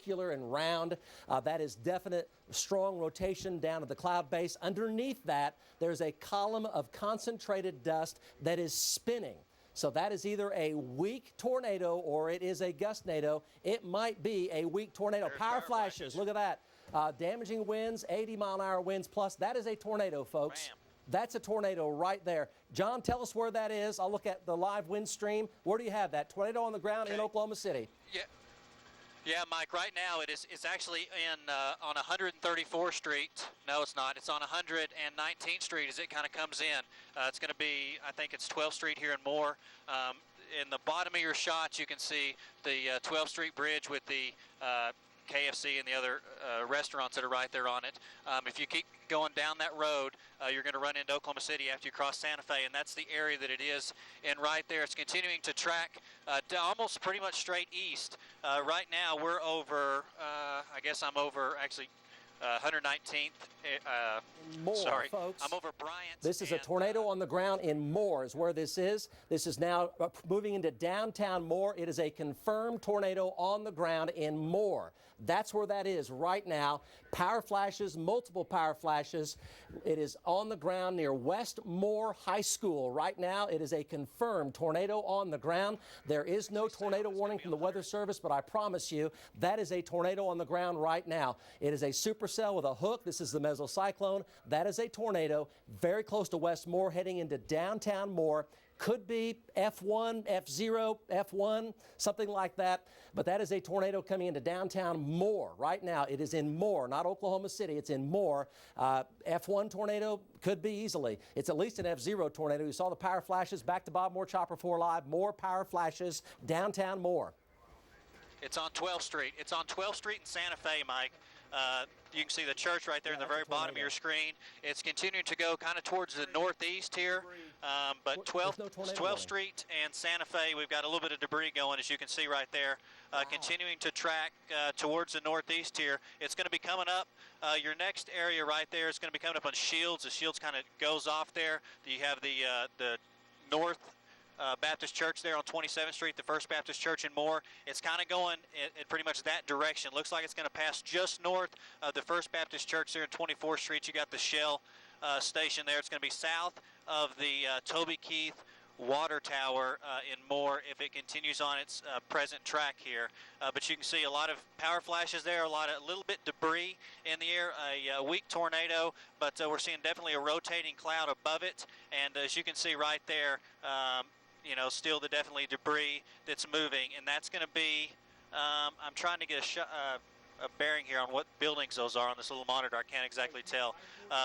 circular and round. That is definite strong rotation down to the cloud base. Underneath that, there's a column of concentrated dust that is spinning. So that is either a weak tornado or it is a gustnado. It might be a weak tornado. Power flashes, look at that. Damaging winds, 80-mile-an-hour winds plus. That is a tornado, folks. Bam. That's a tornado right there. John, tell us where that is. I'll look at the live wind stream. Where do you have that? Tornado on the ground in Oklahoma City. Yeah, Mike, right now it's actually on 134th Street. No, it's not. It's on 119th Street as it kind of comes in. It's going to be, I think it's 12th Street here and more. In the bottom of your shots, you can see the 12th Street Bridge with the KFC and the other restaurants that are right there on it. If you keep going down that road, you're going to run into Oklahoma City after you cross Santa Fe, and that's the area that it is. And right there, it's continuing to track almost pretty much straight east. Right now, we're over, I guess I'm over actually 119th. Moore, sorry, folks. I'm over Bryant. This is a tornado on the ground in Moore is where this is. This is now moving into downtown Moore. It is a confirmed tornado on the ground in Moore. That's where that is right now. Power flashes, multiple power flashes. It is on the ground near West Moore High School. Right now, it is a confirmed tornado on the ground. There is no tornado warning from the Weather Service, but I promise you that is a tornado on the ground right now. It is a supercell with a hook. This is the mesocyclone. That is a tornado very close to West Moore heading into downtown Moore. Could be F1, F0, F1, something like that. But that is a tornado coming into downtown Moore. Right now, it is in Moore, not Oklahoma City. It's in Moore. F1 tornado could be easily. It's at least an F0 tornado. You saw the power flashes. Back to Bob Moore, Chopper 4 Live. More power flashes, downtown Moore. It's on 12th Street. It's on 12th Street in Santa Fe, Mike. You can see the church right there in the very bottom of your screen. It's continuing to go kind of towards the northeast here, but 12th Street and Santa Fe, we've got a little bit of debris going, as you can see right there. Continuing to track towards the northeast here. It's going to be coming up. Your next area right there is going to be coming up on Shields. The Shields kind of goes off there. You have the North Baptist Church there on 27th Street, the First Baptist Church in Moore. It's kind of going in pretty much that direction. Looks like it's going to pass just north of the First Baptist Church there on 24th Street. You got the Shell station there. It's going to be south of the Toby Keith water tower in Moore if it continues on its present track here. But you can see a lot of power flashes there, a little bit debris in the air, a weak tornado, but we're seeing definitely a rotating cloud above it. And as you can see right there, you know, still the definitely debris that's moving, and that's going to be, I'm trying to get a bearing here on what buildings those are on this little monitor. I can't exactly tell,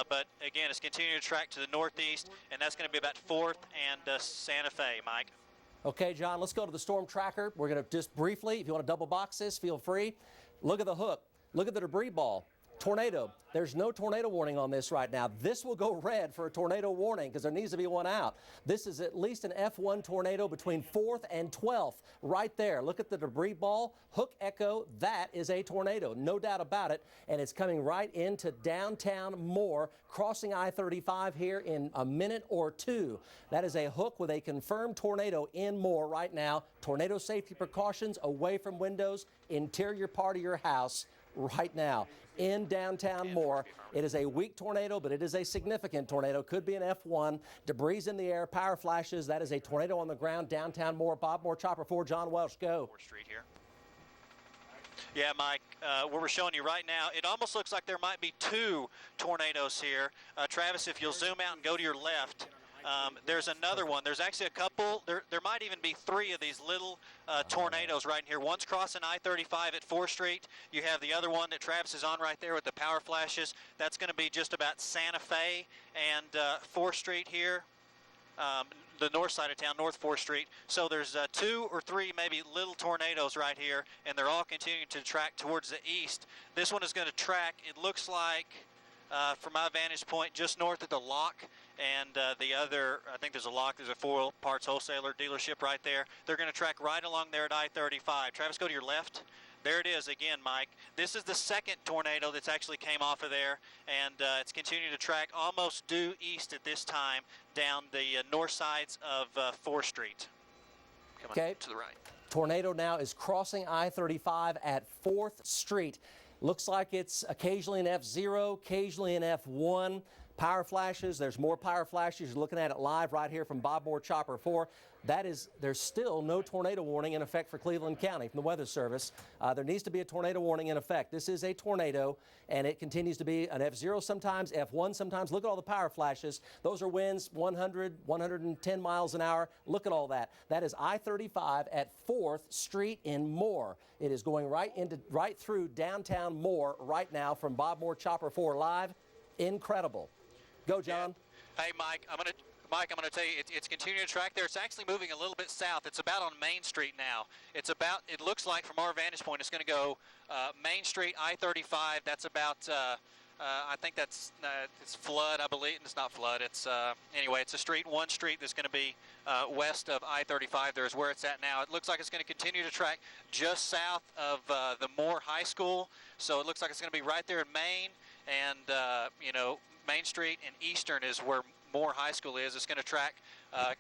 but again, it's continuing to track to the northeast, and that's going to be about 4th and Santa Fe, Mike. Okay, John, let's go to the storm tracker. We're going to just briefly, if you want to double box this, feel free. Look at the hook. Look at the debris ball. Tornado. There's no tornado warning on this right now. This will go red for a tornado warning because there needs to be one out. This is at least an F1 tornado between 4th and 12th right there. Look at the debris ball. Hook echo. That is a tornado. No doubt about it. And it's coming right into downtown Moore, crossing I-35 here in a minute or two. That is a hook with a confirmed tornado in Moore right now. Tornado safety precautions away from windows, interior part of your house right now in downtown Moore. It is a weak tornado, but it is a significant tornado. Could be an F1. Debris in the air, power flashes. That is a tornado on the ground, downtown Moore. Bob Moore, Chopper 4, John Welsh, go. 4th Street here. Yeah, Mike, what we're showing you right now, it almost looks like there might be 2 tornadoes here. Travis, if you'll zoom out and go to your left, there's another one. There's actually a couple. There might even be 3 of these little tornadoes right in here. One's crossing I-35 at 4th Street. You have the other one that Travis is on right there with the power flashes. That's going to be just about Santa Fe and 4th Street here. The north side of town, North 4th Street. So there's 2 or 3 maybe little tornadoes right here, and they're all continuing to track towards the east. This one is going to track, it looks like, from my vantage point, just north of the lock. And the other, I think there's a lock, there's a 4 parts wholesaler dealership right there. They're going to track right along there at I-35. Travis, go to your left. There it is again, Mike. This is the second tornado that's actually came off of there, and it's continuing to track almost due east at this time down the north sides of 4th Street. Come on to the right. Tornado now is crossing I-35 at 4th Street. Looks like it's occasionally an F0, occasionally an F1. Power flashes, there's more power flashes. You're looking at it live right here from Bob Moore Chopper 4. There's still no tornado warning in effect for Cleveland County from the Weather Service. There needs to be a tornado warning in effect. This is a tornado, and it continues to be an F0 sometimes, F1 sometimes. Look at all the power flashes. Those are winds 100, 110 miles an hour. Look at all that. That is I-35 at 4th Street in Moore. It is going right through downtown Moore right now from Bob Moore Chopper 4 live. Incredible. Go, John. Yeah. Hey, Mike, I'm going to tell you, it's continuing to track there. It's actually moving a little bit south. It's about on Main Street now. It looks like from our vantage point, it's going to go Main Street, I-35. That's about, I think it's Flood, I believe. It's not Flood. Anyway, it's one street that's going to be west of I-35. There's where it's at now. It looks like it's going to continue to track just south of the Moore High School. So it looks like it's going to be right there in Main. And, Main Street and Eastern is where Moore High School is. It's going to track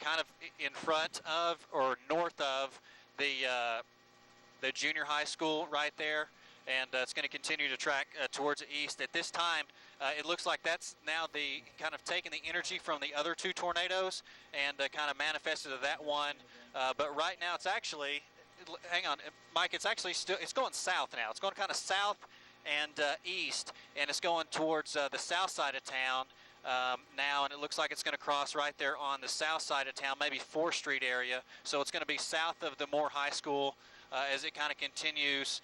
kind of in front of or north of the junior high school right there, and it's going to continue to track towards the east. At this time, it looks like that's now the kind of taking the energy from the other two tornadoes and kind of manifested to that one. But right now, it's actually, hang on, Mike, it's actually it's going south now. It's going kind of south and east, and it's going towards the south side of town now, and it looks like it's going to cross right there on the south side of town, maybe 4th Street area. So it's going to be south of the Moore High School as it kind of continues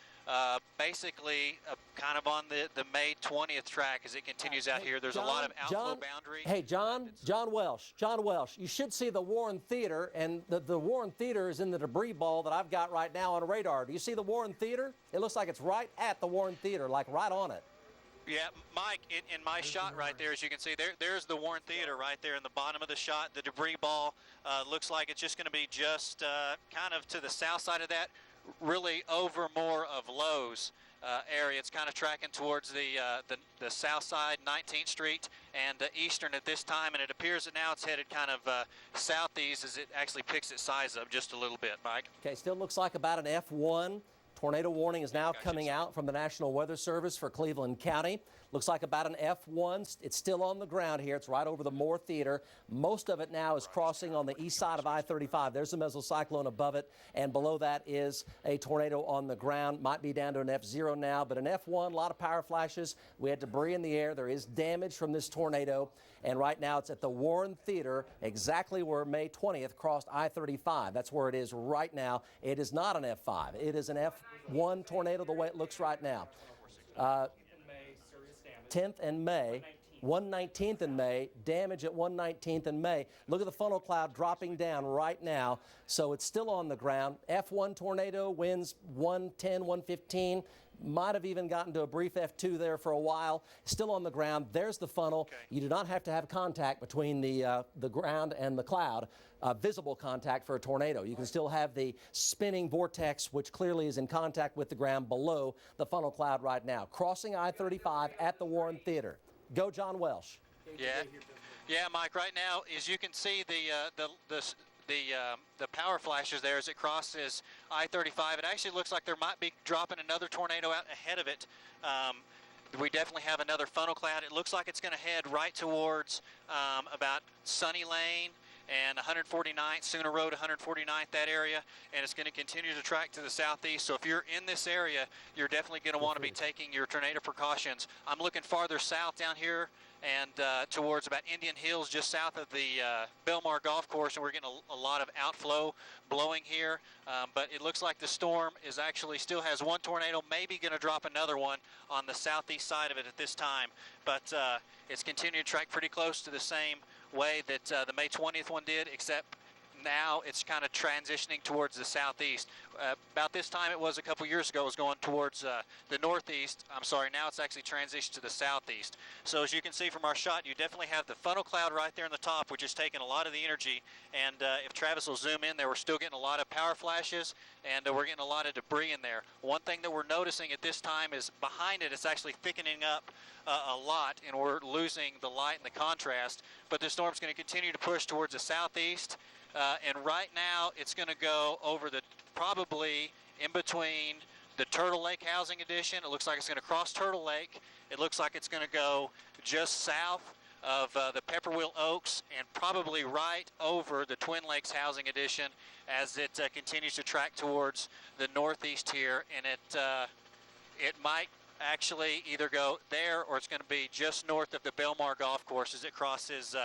basically kind of on the May 20th track as it continues out here. There's a lot of outflow boundary. Hey, John Welsh, you should see the Warren Theater, and the Warren Theater is in the debris ball that I've got right now on radar. Do you see the Warren Theater? It looks like it's right at the Warren Theater, like right on it. Yeah, Mike, in my shot right there, as you can see, there's the Warren Theater right there in the bottom of the shot. The debris ball looks like it's just going to be just kind of to the south side of that, really over more of Lowe's area. It's kind of tracking towards the south side, 19th Street, and Eastern at this time, and it appears that now it's headed kind of southeast as it actually picks its size up just a little bit, Mike. Okay, still looks like about an F1. Tornado warning is now coming out from the National Weather Service for Cleveland County. Looks like about an F1. It's still on the ground here. It's right over the Moore Theater. Most of it now is crossing on the east side of I-35. There's a mesocyclone above it, and below that is a tornado on the ground. Might be down to an F0 now, but an F1, a lot of power flashes. We had debris in the air. There is damage from this tornado, and right now it's at the Warren Theater, exactly where May 20th crossed I-35. That's where it is right now. It is not an F5. It is an F1 tornado the way it looks right now. 10th and May, 119th in May, damage at 119th in May. Look at the funnel cloud dropping down right now. So it's still on the ground. F1 tornado, winds 110, 115. Might have even gotten to a brief F2 there for a while. Still on the ground. There's the funnel. Okay. You do not have to have contact between the ground and the cloud, visible contact for a tornado. You can still have the spinning vortex, which clearly is in contact with the ground below the funnel cloud right now. Crossing I-35 at the Warren Theater. Go, John Welsh. Yeah, Mike. Right now, as you can see, the power flashes there as it crosses I-35. It actually looks like there might be dropping another tornado out ahead of it. We definitely have another funnel cloud. It looks like it's going to head right towards about Sunny Lane and 149th, Sooner Road, 149th, that area, and it's going to continue to track to the southeast. So if you're in this area, you're definitely going to want to be taking your tornado precautions. I'm looking farther south down here and towards about Indian Hills, just south of the Belmar Golf Course, and we're getting a lot of outflow blowing here. But it looks like the storm is actually still has one tornado, maybe going to drop another one on the southeast side of it at this time. But it's continuing to track pretty close to the same way that the May 20th one did, except now it's kind of transitioning towards the southeast. About this time it was a couple years ago, it was going towards the northeast. I'm sorry, now it's actually transitioned to the southeast. So as you can see from our shot, you definitely have the funnel cloud right there in the top, which is taking a lot of the energy. And if Travis will zoom in there, we're still getting a lot of power flashes, and we're getting a lot of debris in there. One thing that we're noticing at this time is behind it, it's actually thickening up a lot, and we're losing the light and the contrast. But the storm's going to continue to push towards the southeast. and right now it's going to go over the probably in between the Turtle Lake Housing Addition. It looks like it's going to cross Turtle Lake. It looks like it's going to go just south of the Pepperwheel Oaks and probably right over the Twin Lakes Housing Addition as it continues to track towards the northeast here, and it might actually either go there or it's going to be just north of the Belmar Golf Course as it crosses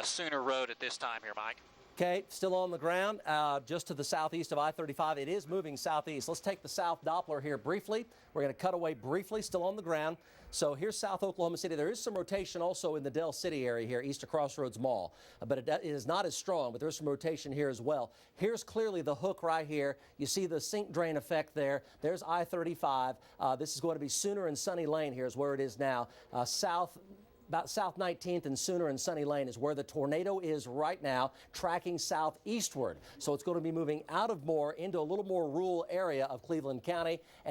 Sooner Road at this time here, Mike. Okay, still on the ground, just to the southeast of I-35. It is moving southeast. Let's take the South Doppler here briefly. We're going to cut away briefly, still on the ground. So here's South Oklahoma City. There is some rotation also in the Dell City area here, east of Crossroads Mall, but it is not as strong, but there's some rotation here as well. Here's clearly the hook right here. You see the sink drain effect there. There's I-35. This is going to be Sooner and Sunny Lane here is where it is now. About South 19th and Sooner and Sunny Lane is where the tornado is right now, tracking southeastward. So it's going to be moving out of Moore into a little more rural area of Cleveland County. And